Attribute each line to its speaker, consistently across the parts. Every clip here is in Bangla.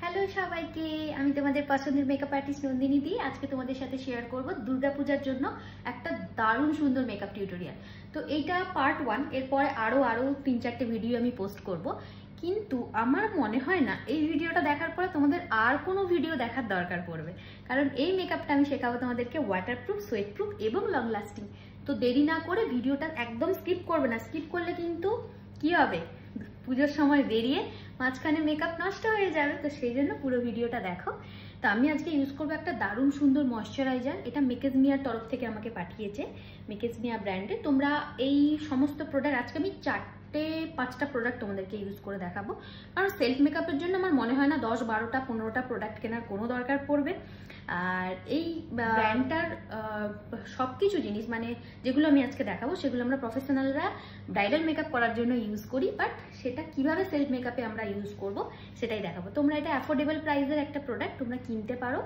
Speaker 1: হ্যালো সবাইকে, আমি তোমাদের পছন্দের মেকআপ আর্টিস্ট নন্দিনী দি। আজকে তোমাদের সাথে শেয়ার করব দুর্গাপূজার জন্য একটা দারুণ সুন্দর মেকআপ টিউটোরিয়াল। তো এইটা পার্ট 1, এরপরে আরো 3-4টে ভিডিও আমি পোস্ট করব। কিন্তু আমার মনে হয় না এই ভিডিওটা দেখার পরে তোমাদের আর কোনো ভিডিও দেখার দরকার পড়বে, কারণ এই মেকআপটা আমি শেখাবো তোমাদেরকে ওয়াটারপ্রুফ, সোয়েটপ্রুফ এবং লং লাস্টিং। তো দেরি না করে ভিডিওটা একদম স্কিপ করবে না, স্কিপ করলে কিন্তু কি হবে, পুজোর সময় বেরিয়ে মাঝখানে মেকআপ নষ্ট হয়ে যাবে। তো সেই জন্য পুরো ভিডিওটা দেখো। তো আমি আজকে ইউজ করবো একটা দারুণ সুন্দর ময়শ্চারাইজার, এটা মেকেজ মিয়ার তরফ থেকে আমাকে পাঠিয়েছে, মেকেজ মিয়া ব্র্যান্ডে। তোমরা এই সমস্ত প্রোডাক্ট আজকে আমি 4-5টা প্রোডাক্ট তোমাদেরকে ইউজ করে দেখাবো, কারণ সেলফ মেকআপের জন্য আমার মনে হয় না 10-12-15টা প্রোডাক্ট কেনার কোনো দরকার পড়বে। আর এই ব্র্যান্ডটার সবকিছু জিনিস মানে যেগুলো আমি আজকে দেখাবো সেগুলো আমরা প্রফেশনালরা ব্রাইডাল মেকআপ করার জন্য ইউজ করি, বাট সেটা কিভাবে সেলফ মেকআপে আমরা ইউজ করব সেটাই দেখাবো। তোমরা এটা অ্যাফোর্ডেবল প্রাইসের একটা প্রোডাক্ট, তোমরা কিনতে পারো।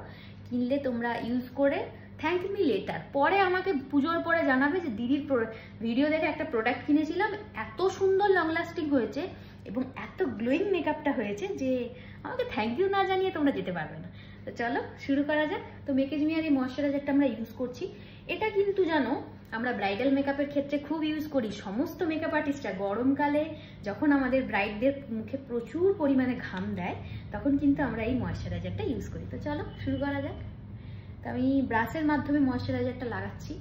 Speaker 1: কিনলে তোমরা ইউজ করে থ্যাংক মি লেটার, পরে আমাকে পুজোর পরে জানাবে যে দিদির ভিডিও দেখে একটা প্রোডাক্ট কিনেছিলাম, এত সুন্দর লং লাস্টিং হয়েছে এবং এত গ্লোয়িং মেকআপটা হয়েছে যে আমাকে থ্যাংক ইউ না জানিয়ে তোমরা যেতে পারবে না। তো চলো শুরু করা যাক। তো মেকেজ মিয়ার এই ময়শ্চারাইজারটা আমরা ইউজ করছি। এটা কিন্তু জানো আমরা ব্রাইডাল মেকআপের ক্ষেত্রে খুব ইউজ করি। সমস্ত মেকআপ আর্টিস্টরা গরমকালে যখন আমাদের ব্রাইডদের মুখে প্রচুর পরিমাণে ঘাম দেয় তখন কিন্তু আমরা এই ময়শ্চারাইজারটা ইউজ করি। তো চলো শুরু করা যাক। তো আমি ব্রাশের মাধ্যমে ময়শ্চারাইজারটা লাগাচ্ছি।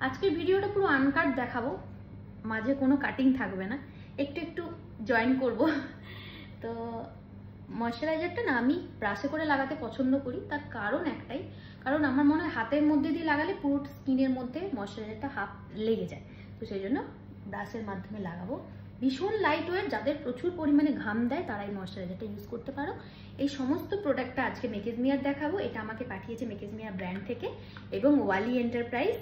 Speaker 1: আজকের ভিডিওটা পুরো আনকাট দেখাবো, মাঝে কোনো কাটিং থাকবে না, একটু একটু জয়েন করব। তো ময়শ্চারাইজারটা না আমি ব্রাশে করে লাগাতে পছন্দ করি, তার কারণ একটাই, কারণ আমার মনে হয় হাতের মধ্যে দিয়ে লাগালে পুরো স্কিনের মধ্যে ময়শ্চারাইজারটা হাফ লেগে যায়। তো সেই জন্য ব্রাশের মাধ্যমে লাগাবো। ভীষণ লাইট ওয়েট, যাদের প্রচুর পরিমাণে ঘাম দেয় তারা এই ময়শ্চারাইজারটা ইউজ করতে পারো। এই সমস্ত প্রোডাক্টটা আজকে মেকেজ মিয়ার দেখাবো। এটা আমাকে পাঠিয়েছে মেকেজ মিয়া ব্র্যান্ড থেকে এবং ওয়ালি এন্টারপ্রাইজ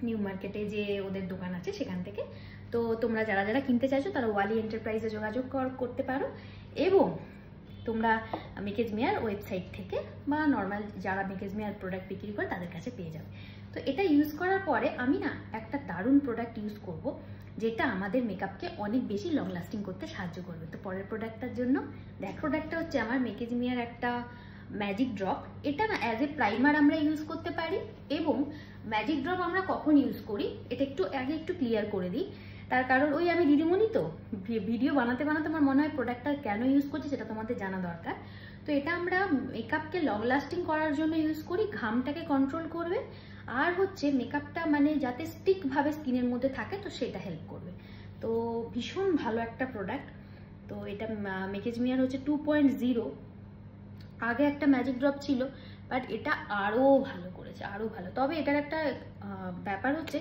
Speaker 1: নিউ মার্কেটে যে ওদের দোকান আছে সেখান থেকে। তো তোমরা যারা যারা কিনতে চাইছো তারা ওয়ালি এন্টারপ্রাইজে যোগাযোগ করতে পারো, এবং তোমরা মেকেজ মিয়ার ওয়েবসাইট থেকে বা নর্মাল যারা মেকেজ মিয়ার প্রোডাক্ট বিক্রি করে তাদের কাছে পেয়ে যাবে। তো এটা ইউজ করার পরে আমি না একটা দারুণ প্রোডাক্ট ইউজ করব যেটা আমাদের মেকআপকে অনেক বেশি লং লাস্টিং করতে সাহায্য করবে। তো পরের প্রোডাক্টটার জন্য প্রোডাক্টটা হচ্ছে আমার মেকেজ মিয়ার একটা ম্যাজিক ড্রপ। এটা না অ্যাজ এ প্রাইমার আমরা ইউজ করতে পারি, এবং ম্যাজিক ড্রপ আমরা কখন ইউজ করি এটা একটু ক্লিয়ার করে দিই। তার কারণ ওই আমি দিদিমণি তো ভিডিও বানাতে বানাতে আমার মনে হয় প্রোডাক্টটা কেন ইউজ করছি সেটা তোমাদের জানা দরকার। তো এটা আমরা মেকআপকে লং লাস্টিং করার জন্য ইউজ করি, ঘামটাকে কন্ট্রোল করবে, আর হচ্ছে মেকআপটা মানে যাতে স্টিকভাবে স্কিনের মধ্যে থাকে তো সেটা হেল্প করবে। তো ভীষণ ভালো একটা প্রোডাক্ট। তো এটা মেকেজ মিয়ার হচ্ছে 2.0। আগে একটা ম্যাজিক ড্রপ ছিল, বাট এটা আরও ভালো করেছে, আরও ভালো। তবে এটার একটা ব্যাপার হচ্ছে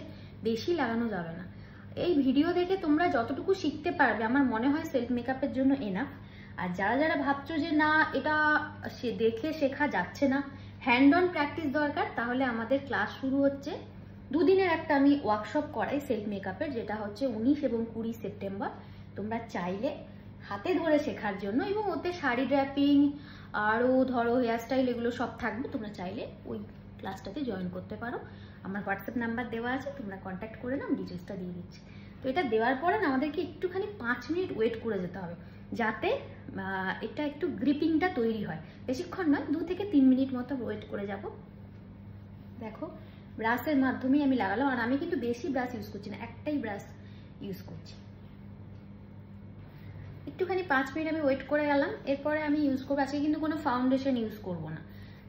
Speaker 1: বেশি লাগানো যাবে না। এই ভিডিও দেখে তোমরা যতটুকু শিখতে পারবে আমার মনে হয় সেলফ মেকআপের জন্য এনাফ। আর যারা যারা ভাবছো যে না এটা দেখে শেখা যাচ্ছে না, হ্যান্ড অন প্র্যাকটিস দরকার, তাহলে আমাদের ক্লাস শুরু হচ্ছে। 2 দিনের একটা আমি ওয়ার্কশপ করাই সেলফ মেকআপের, যেটা হচ্ছে 19 এবং 20 সেপ্টেম্বর। তোমরা চাইলে হাতে ধরে শেখার জন্য, এবং ওতে শাড়ি ড্র্যাপিং আরও ধরো হেয়ারস্টাইল এগুলো সব থাকবে, তোমরা চাইলে ওই ক্লাসটাতে জয়েন করতে পারো। আমার হোয়াটসঅ্যাপ নাম্বার দেওয়া আছে, তোমরা কন্ট্যাক্ট করে নাও, ডিটেলসটা দিয়ে দিচ্ছি। তো এটা দেওয়ার পরে না আমাদেরকে একটুখানি 5 মিনিট ওয়েট করে যেতে হবে, যাতে এটা একটু গ্রিপিংটা তৈরি হয়। বেশিক্ষণ নয়, 2 থেকে 3 মিনিট মতো ওয়েট করে যাব। দেখো ব্রাশের মাধ্যমেই আমি লাগালাম, আর আমি কিন্তু বেশি ব্রাশ ইউজ করছি না, একটাই ব্রাশ ইউজ করছি। একটুখানি 5 মিনিট আমি ওয়েট করে গেলাম। এরপরে আমি ইউজ করবো, আজকে কিন্তু কোনো ফাউন্ডেশন ইউজ করবো না,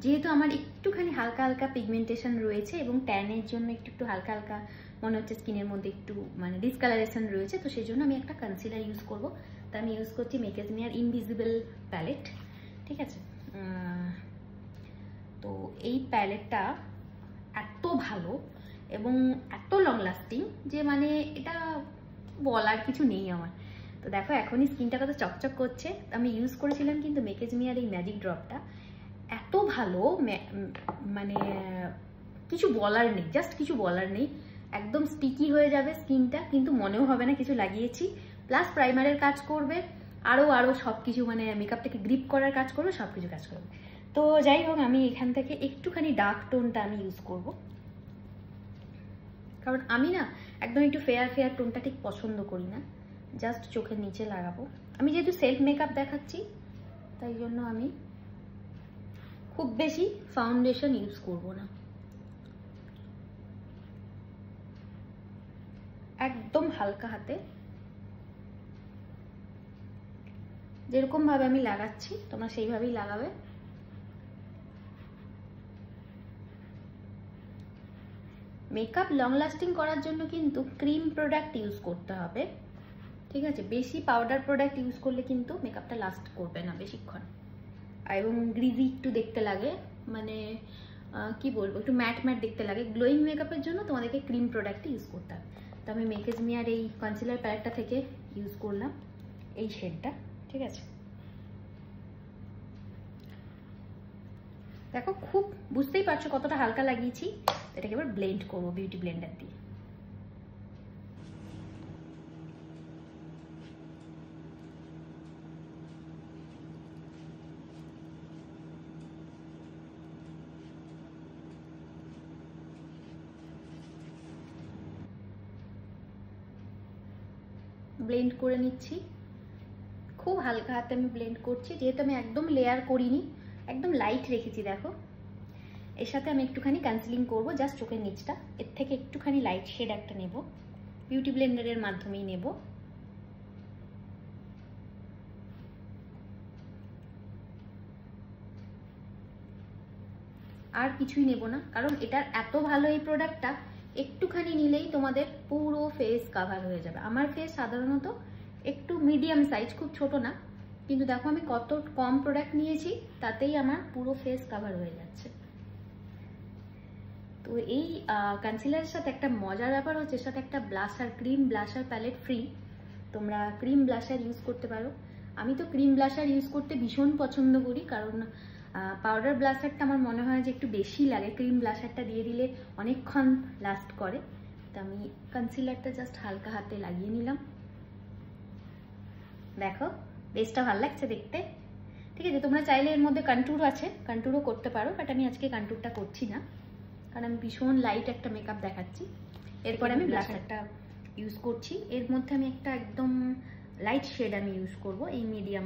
Speaker 1: যেহেতু আমার একটুখানি হালকা হালকা পিগমেন্টেশন রয়েছে এবং ট্যানের জন্য একটু হালকা হালকা মনে হচ্ছে স্কিনের মধ্যে একটু মানে ডিসকালারেশন রয়েছে। তো সেই জন্য আমি একটা কনসিলার ইউজ করবো। তো আমি ইউজ করছি মেকেজ মিয়ার ইনভিজিবল প্যালেট, ঠিক আছে। তো এই প্যালেটটা এত ভালো এবং এত লং লাস্টিং যে মানে এটা বলার কিছু নেই আমার। তো দেখো এখনই স্কিনটা কত চকচক করছে। আমি ইউজ করেছিলাম কিন্তু মেকেজ মিয়ার এই ম্যাজিক ড্রপটা, এত ভালো মানে কিছু বলার নেই, জাস্ট কিছু বলার নেই। একদম স্টিকি হয়ে যাবে স্কিনটা, কিন্তু মনেও হবে না কিছু লাগিয়েছি। প্লাস প্রাইমারের কাজ করবে, আরও সব কিছু মানে মেকআপটাকে গ্রিপ করার কাজ করবে, সব কিছু কাজ করবে। তো যাই হোক আমি এখান থেকে একটুখানি ডার্ক টোনটা আমি ইউজ করব, কারণ আমি না একদম একটু ফেয়ার ফেয়ার টোনটা ঠিক পছন্দ করি না। জাস্ট চোখের নিচে লাগাবো। আমি যেহেতু সেলফ মেকআপ দেখাচ্ছি তাই জন্য আমি খুব বেশি ফাউন্ডেশন ইউজ করব না, একদম হালকা হাতে যেরকম ভাবে আমি লাগাচ্ছি তোমরা সেইভাবেই লাগাবে। মেকআপ লং লাস্টিং করার জন্য কিন্তু ক্রিম প্রোডাক্ট ইউজ করতে হবে, ঠিক আছে? বেশি পাউডার প্রোডাক্ট ইউজ করলে কিন্তু মেকআপটা লাস্ট করবে না বেশিক্ষণ, এবং গ্রিজি একটু দেখতে লাগে, মানে কি বলবো, একটু ম্যাট ম্যাট দেখতে লাগে। গ্লোয়িং মেকআপের জন্য তোমাদেরকে ক্রিম প্রোডাক্ট ইউজ করতে হবে। তো আমি মেকেজ মিয়ার এই কনসিলার প্যালেটটা থেকে ইউজ করলাম এই শেডটা, ঠিক আছে? দেখো খুব বুঝতেই পারছো কতটা হালকা লাগিয়েছি। এটাকে এবার ব্লেন্ড করবো বিউটি ব্লেন্ডার দিয়ে। ব্লেন্ড করে নিচ্ছি, খুব হালকা হাতে আমি ব্লেন্ড করছি, যেহেতু আমি একদম লেয়ার করিনি, একদম লাইট রেখেছি। দেখো এর সাথে আমি একটুখানি কনসিলিং করব, জাস্ট চোখের নিচটা, এর থেকে একটুখানি লাইট শেড একটা নেব, বিউটি ব্লেন্ডারের মাধ্যমেই নেব। আর কিছুই নেব না, কারণ এটার এত ভালো এই প্রোডাক্টটা, একটুখানি নিলেই তোমাদের পুরো ফেস কাভার হয়ে যাবে। আমার ফেস সাধারণত একটু মিডিয়াম সাইজ, খুব ছোট না, কিন্তু দেখো আমি কত কম প্রোডাক্ট নিয়েছি, তাতেই আমার পুরো ফেস কাভার হয়ে যাচ্ছে। তো এই কনসিলারের সাথে একটা মজার ব্যাপার হচ্ছে, সাথে একটা blusher, cream blusher palette free. তোমরা ক্রিম ব্লাশার ইউজ করতে পারো। আমি তো ক্রিম ব্লাশার ইউজ করতে ভীষণ পছন্দ করি, কারণ পাউডার ব্লাশারটা আমার মনে হয় যে একটু বেশি লাগে, ক্রিম ব্লাশারটা দিয়ে দিলে অনেকক্ষণ লাস্ট করে। তো আমি কনসিলারটা জাস্ট হালকা হাতে লাগিয়ে নিলাম। দেখো বেসটা ভালো লাগছে দেখতে, ঠিক আছে? তোমরা চাইলে এর মধ্যে কন্ট্যুর আছে, কন্ট্যুরও করতে পারো, বাট আমি আজকে কন্ট্যুরটা করছি না, কারণ আমি ভীষণ লাইট একটা মেকআপ দেখাচ্ছি। এরপরে আমি ব্লাশারটা ইউজ করছি। এর মধ্যে আমি একটা একদম লাইট শেড আমি ইউজ করব, এই মিডিয়াম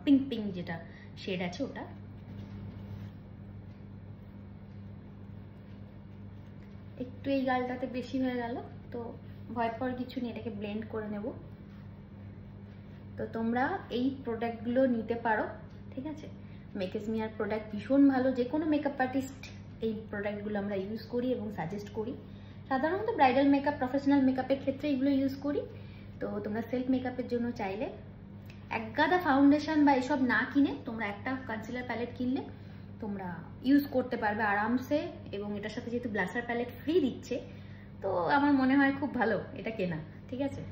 Speaker 1: পিঙ্ক পিঙ্ক যেটা শেড আছে ওটা। একটু এই গালটাতে বেশি হয়ে গেল, তো ভয় পাওয়ার কিছু নেই, এটাকে ব্লেন্ড করে নেব। তো তোমরা এই প্রোডাক্টগুলো নিতে পারো, ঠিক আছে? মেকেজ মিয়ার প্রোডাক্ট ভীষণ ভালো, যে কোনো মেকআপ আর্টিস্ট এই প্রোডাক্টগুলো আমরা ইউজ করি এবং সাজেস্ট করি। সাধারণত ব্রাইডাল মেকআপ, প্রফেশনাল মেকআপের ক্ষেত্রে এগুলো ইউজ করি। তো তোমরা সেলফ মেকআপের জন্য চাইলে এক গাদা ফাউন্ডেশন বা এসব না কিনে তোমরা একটা কনসিলার প্যালেট কিনলে তোমরা ইউজ করতে পারবে আরামসে, এবং এটার সাথে যেহেতু ব্লাশার প্যালেট ফ্রি দিচ্ছে, তো আমার মনে হয় খুব ভালো এটা কেনা, ঠিক আছে?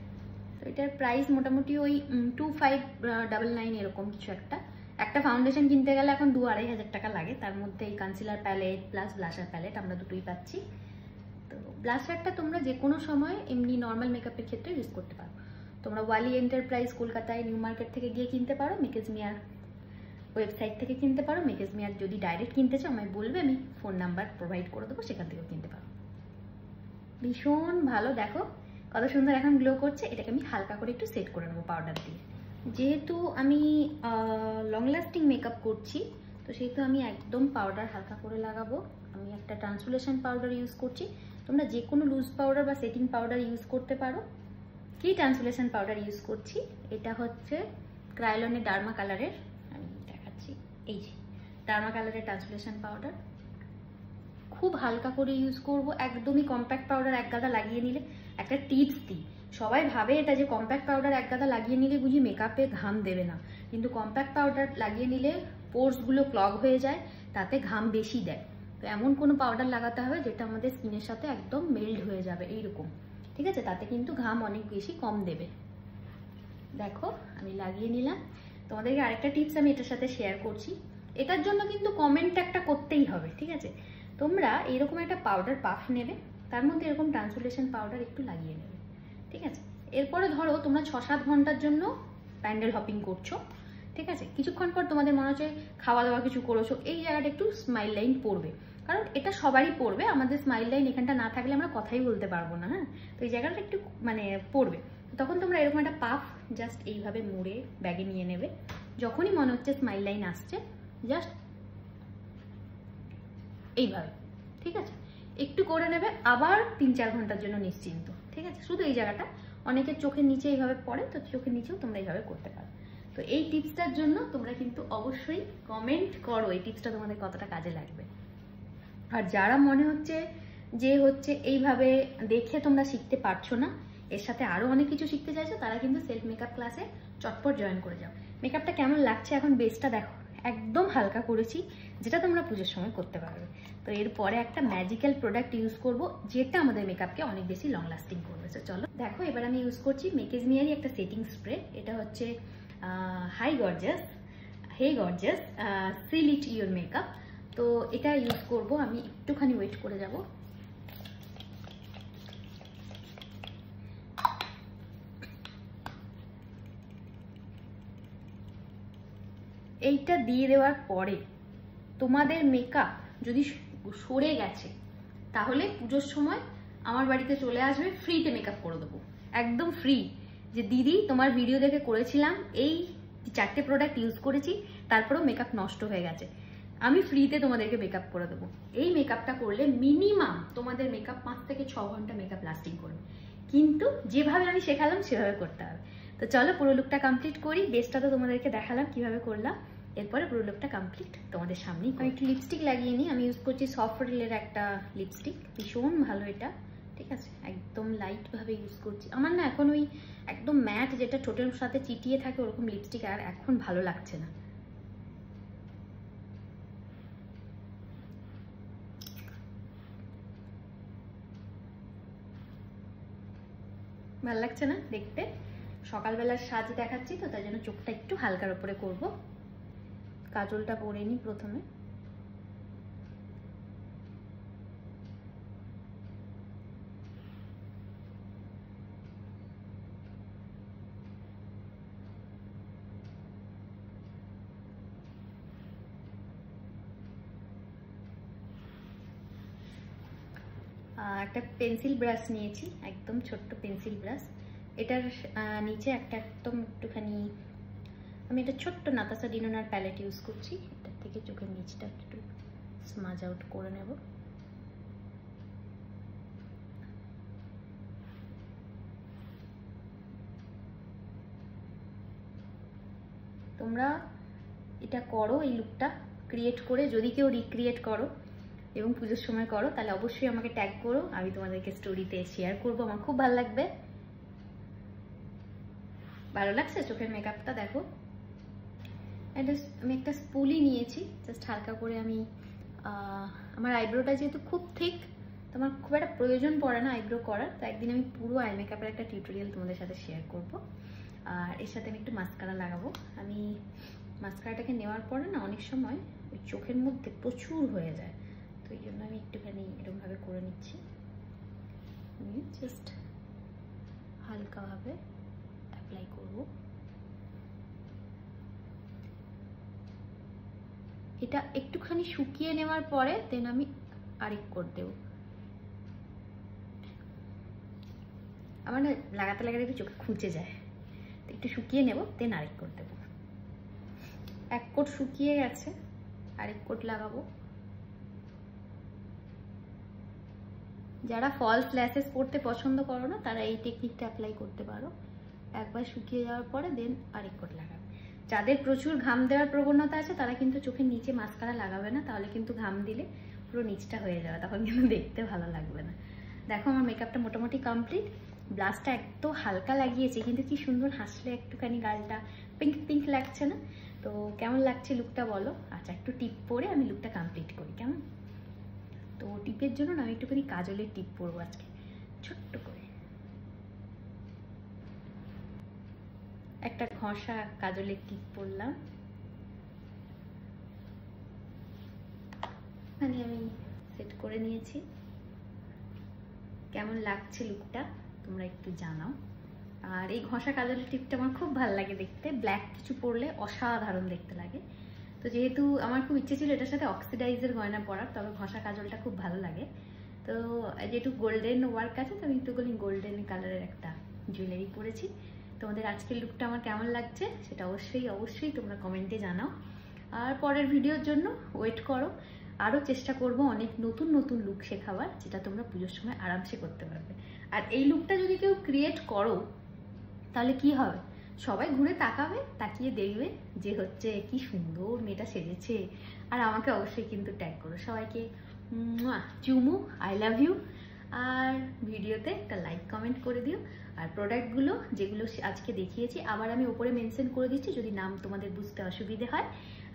Speaker 1: তো এটার প্রাইস মোটামুটি ওই 2599 এরকম কিছু একটা ফাউন্ডেশন কিনতে গেলে এখন 2-2500 টাকা লাগে। তার মধ্যে এই concealer palette plus blusher palette আমরা দুটোই পাচ্ছি। তো ব্লাশারটা তোমরা যে কোনো সময় এমনি নর্মাল মেকআপের ক্ষেত্রে ইউজ করতে পারো। তোমরা ওয়ালি এন্টারপ্রাইজ কলকাতায় নিউ মার্কেট থেকে গিয়ে কিনতে পারো, মেকেজ মিয়ার ওয়েবসাইট থেকে কিনতে পারো। মেকেজ মিয়ার যদি ডাইরেক্ট কিনতে চাও আমায় বলবে, আমি ফোন নাম্বার প্রোভাইড করে দেবো, সেখান থেকেও কিনতে পারো। ভীষণ ভালো, দেখো কত সুন্দর এখন গ্লো করছে। এটাকে আমি হালকা করে একটু সেট করে নেবো পাউডার দিয়ে। যেহেতু আমি লং লাস্টিং মেকআপ করছি, তো সেহেতু আমি একদম পাউডার হালকা করে লাগাবো। আমি একটা ট্রান্সলুসেন্ট পাউডার ইউজ করছি, তোমরা যে কোনো লুজ পাউডার বা সেটিং পাউডার ইউজ করতে পারো। কি ট্রান্সলুসেন্ট পাউডার ইউজ করছি, এটা হচ্ছে ক্রায়োলনের ডার্মা কালারের, আমি দেখাচ্ছি, এই যে ডার্মা কালারের ট্রান্সলুসেন্ট পাউডার। খুব হালকা করে ইউজ করব, একদমই কম্প্যাক্ট পাউডার এক গাদা লাগিয়ে নিলে, একটা টিপস দিই, সবাই ভাবে এটা যে কম্প্যাক্ট পাউডার এক গাদা লাগিয়ে নিলে বুঝি মেকআপে ঘাম দেবে না, কিন্তু কম্প্যাক্ট পাউডার লাগিয়ে নিলে পোরসগুলো ক্লগ হয়ে যায়, তাতে ঘাম বেশি দেয়। তো এমন কোনো পাউডার লাগাতে হবে যেটা আমাদের স্কিনের সাথে একদম মেল্ট হয়ে যাবে এইরকম, ঠিক আছে? তাতে কিন্তু ঘাম অনেক বেশি কম দেবে। দেখো আমি লাগিয়ে নিলাম। তোমাদেরকে আরেকটা টিপস আমি এটার সাথে শেয়ার করছি, এটার জন্য কিন্তু কমেন্ট একটা করতেই হবে, ঠিক আছে? তোমরা এরকম একটা পাউডার পাফ নেবে, তার মধ্যে এরকম ট্রান্সলুসেন্ট পাউডার একটু লাগিয়ে নেবে, ঠিক আছে? এরপরে ধরো তোমরা 6-7 ঘন্টার জন্য প্যান্ডেল হপিং করছো, ঠিক আছে? কিছুক্ষণ পর তোমাদের মনে হচ্ছে খাওয়া দাওয়া কিছু করেছো, এই জায়গাটা একটু স্মাইল লাইন পড়বে, কারণ এটা সবারই পড়বে, আমাদের স্মাইল লাইন এখানটা না থাকলে আমরা কথাই বলতে পারবো না, হ্যাঁ? তো এই জায়গাটা একটু মানে পড়বে, তখন তোমরা এরকম একটা পাফ জাস্ট এইভাবে মুড়ে ব্যাগে নিয়ে নেবে। যখনই মনে হচ্ছে স্মাইল লাইন আসছে জাস্ট এইভাবে, ঠিক আছে, একটু করে নেবে, আবার 3-4 ঘন্টার জন্য নিশ্চিন্ত, ঠিক আছে। শুধু এই জায়গাটা, অনেকের চোখের নিচে এইভাবে পড়ে, তো চোখের নিচেও তোমরা এইভাবে করতে পারো। তো এই টিপসটার জন্য তোমরা কিন্তু অবশ্যই কমেন্ট করো এই টিপসটা তোমাদের কতটা কাজে লাগবে। আর যারা মনে হচ্ছে যে এইভাবে দেখে তোমরা শিখতে পারছো না, এর সাথে আরো অনেক কিছু শিখতে চাইছো, তারা কিন্তু সেলফ মেকআপ ক্লাসে চটপট জয়েন করে যাও। মেকআপটা কেমন লাগছে এখন, বেসটা দেখো একদম হালকা করেছি, যেটা তোমরা পুজোর সময় করতে পারবে। তো এরপরে একটা ম্যাজিক্যাল প্রোডাক্ট ইউজ করব, যেটা আমাদের মেকআপকে অনেক বেশি লং লাস্টিং করবে। তো চলো দেখো, এবার আমি ইউজ করছি মেকেজনিয়ারই একটা সেটিং স্প্রে। এটা হচ্ছে hey gorgeous seal it your makeup. তো এটা ইউজ করব আমি, একটুখানি ওয়েট করে যাব। এইটা দিয়ে দেওয়ার পরে তোমাদের মেকআপ যদি সরে গেছে, তাহলে পুজোর সময় আমার বাড়িতে চলে আসবে, ফ্রিতে মেকআপ করে দেবো, একদম ফ্রি। যে দিদি তোমার ভিডিও দেখে করেছিলাম, এই 4টে প্রোডাক্ট ইউজ করেছি, তারপরেও মেকআপ নষ্ট হয়ে গেছে, আমি ফ্রিতে তোমাদেরকে মেকআপ করে দেবো। এই মেকআপটা করলে মিনিমাম তোমাদের মেকআপ 5 থেকে 6 ঘন্টা মেকআপ লাস্টিং করবে, কিন্তু যেভাবে আমি শেখালাম সেভাবে করতে হবে। তো চলো পুরো লুকটা কমপ্লিট করি। বেসটা তো তোমাদেরকে দেখালাম কিভাবে করলাম, এরপরে পুরো লুকটা কমপ্লিট তোমাদের সামনেই। আমি একটু লিপস্টিক লাগিয়ে নিই। আমি ইউজ করছি সফটরিলের একটা লিপস্টিক, ভীষণ ভালো এটা, ঠিক আছে, একদম লাইট ভাবে ইউজ করছি। আমার না এখন ওই একদম ম্যাট যেটা ঠোঁটের সাথে চিটিয়ে থাকে ওরকম লিপস্টিক আর এখন ভালো লাগছে না। ভালো লাগছে না দেখতে? সকালবেলার সাজ দেখাচ্ছি তো, তাই জন্য চোখটা একটু হালকার উপরে করব। কাজলটা পরে নিই প্রথমে। একটা পেন্সিল ব্রাশ নিয়েছি, একদম ছোট্ট পেন্সিল ব্রাশ। এটার নিচে একদম একটুখানি, আমি এটা ছোট্ট নাতাশা ডিনোনার প্যালেট ইউজ করছি, এটার থেকে চোখের নিচটা একটু স্মাজ আউট করে নেব। তোমরা এটা করো, এই লুকটা ক্রিয়েট করে, যদি কেউ রিক্রিয়েট করো এবং পুজোর সময় করো, তাহলে অবশ্যই আমাকে ট্যাগ করো, আমি তোমাদেরকে স্টোরিতে শেয়ার করবো, আমার খুব ভালো লাগবে। ভালো লাগছে চোখের মেকআপটা? দেখো আমি একটা স্পুলি নিয়েছি, জাস্ট হালকা করে আমি আমার আইব্রোটা যেহেতু খুব থিক, তো আমার খুব একটা প্রয়োজন পড়ে না আইব্রো করার, তো একদিন আমি পুরো আই মেকআপের একটা টিউটোরিয়াল তোমাদের সাথে শেয়ার করব। আর এর সাথে আমি একটু মাস্কারা লাগাবো। আমি মাস্কারাটাকে নেওয়ার পরে না অনেক সময় ওই চোখের মধ্যে প্রচুর হয়ে যায়, তো এই জন্য আমি একটুখানি এরকমভাবে করে নিচ্ছি, জাস্ট হালকাভাবে অ্যাপ্লাই করব। এটা একটুখানি শুকিয়ে নেওয়ার পরে দেন আমি আরেক কোট দেব। আমার না লাগাতে লাগাতে একটু চোখে খুঁজে যায়, তো একটু শুকিয়ে নেব, দেন আরেক কোট দেব। এক কোট শুকিয়ে গেছে, আরেক কোট লাগাবো। যারা ফলস ল্যাশেস পরতে পছন্দ করো না, তারা এই টেকনিকটা অ্যাপ্লাই করতে পারো। একবার শুকিয়ে যাওয়ার পরে দেন আরেক কোট লাগাবে। যাদের প্রচুর ঘাম দেওয়ার প্রবণতা আছে, তারা কিন্তু চোখের নিচে মাস্কারা লাগাবে না, তাহলে কিন্তু ঘাম দিলে পুরো নিচটা হয়ে যাবে, তখন কিন্তু দেখতে ভালো লাগবে না। দেখো আমার মেকআপটা মোটামুটি কমপ্লিট। ব্লাশটা একটু হালকা লাগিয়েছি, কিন্তু কি সুন্দর হাসলে একটুখানি গালটা পিঙ্ক পিঙ্ক লাগছে না? তো কেমন লাগছে লুকটা বলো। আচ্ছা, একটু টিপ পরে আমি লুকটা কমপ্লিট করি, কেমন? তো টিপের জন্য না আমি একটুখানি কাজলের টিপ পরবো আজকে, ছোট্ট করে একটা ঘষা কাজলের টিপ পরলাম। মানে আমি সেট করে নিয়েছি। কেমন লাগছে লুকটা তোমরা একটু জানাও। আর এই ঘষা কাজলের টিপটা আমার খুব ভালো লাগে দেখতে, ব্ল্যাক কিছু পরলে অসাধারণ দেখতে লাগে। তো যেহেতু আমার খুব ইচ্ছে ছিল এটার সাথে অক্সিডাইজের গয়না পরার, তবে ঘষা কাজলটা খুব ভালো লাগে। তো যেহেতু গোল্ডেন ওয়ার্ক আছে, তো আমি একটুখানি গোল্ডেন কালারের একটা জুয়েলারি পরেছি। তোমাদের আজকের লুকটা আমার কেমন লাগছে সেটা অবশ্যই তোমরা কমেন্টে জানাও। আর পরের ভিডিওর জন্য ওয়েট করো, আরও চেষ্টা করব অনেক নতুন লুক শেখাবার, যেটা তোমরা পুজোর সময় আরামসে করতে পারবে। আর এই লুকটা যদি কেউ ক্রিয়েট করো তাহলে কি হবে, সবাই ঘুরে তাকাবে, তাকিয়ে দেখবে যে হচ্ছে কি সুন্দর মেয়েটা সেজেছে। আর আমাকে অবশ্যই কিন্তু ট্যাগ করো। সবাইকে চুমু, আই লাভ ইউ। আর ভিডিওতে একটা লাইক কমেন্ট করে দিও। আর প্রোডাক্টগুলো যেগুলো আজকে দেখিয়েছি আবার আমি ওপরে মেনশন করে দিচ্ছি, যদি নাম তোমাদের বুঝতে অসুবিধে হয়।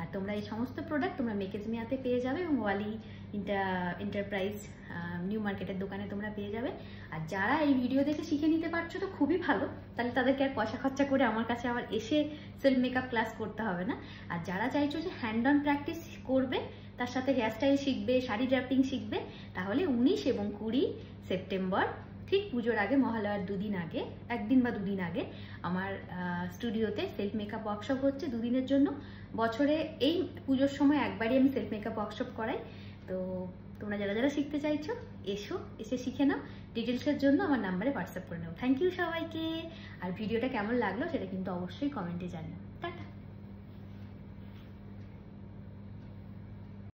Speaker 1: আর তোমরা এই সমস্ত প্রোডাক্ট তোমরা মেকেজমিয়াতে পেয়ে যাবে এবং ওয়ালি এন্টারপ্রাইজ নিউ মার্কেটের দোকানে তোমরা পেয়ে যাবে। আর যারা এই ভিডিও দেখে শিখে নিতে পারছো তো খুবই ভালো, তাহলে তাদেরকে আর পয়সা খরচা করে আমার কাছে আবার এসে সেলফ মেকআপ ক্লাস করতে হবে না। আর যারা চাইছো যে হ্যান্ড অন প্র্যাকটিস করবে, তার সাথে হেয়ারস্টাইল শিখবে, শাড়ি ড্রাফটিং শিখবে, তাহলে 19 এবং 20 সেপ্টেম্বর ঠিক পুজোর আগে, মহালয়ার দুদিন আগে, একদিন বা দুদিন আগে আমার স্টুডিওতে সেলফ মেকআপ ওয়ার্কশপ হচ্ছে 2 দিনের জন্য। বছরে এই পুজোর সময় একবারই আমি সেলফ মেকআপ ওয়ার্কশপ করাই। তো তোমরা যারা শিখতে চাইছো এসে শিখে নাও। ডিটেলসের জন্য আমার নাম্বারে হোয়াটসঅ্যাপ করে নাও। থ্যাংক ইউ সবাইকে। আর ভিডিওটা কেমন লাগলো সেটা কিন্তু অবশ্যই কমেন্টে জানিও। টাটা।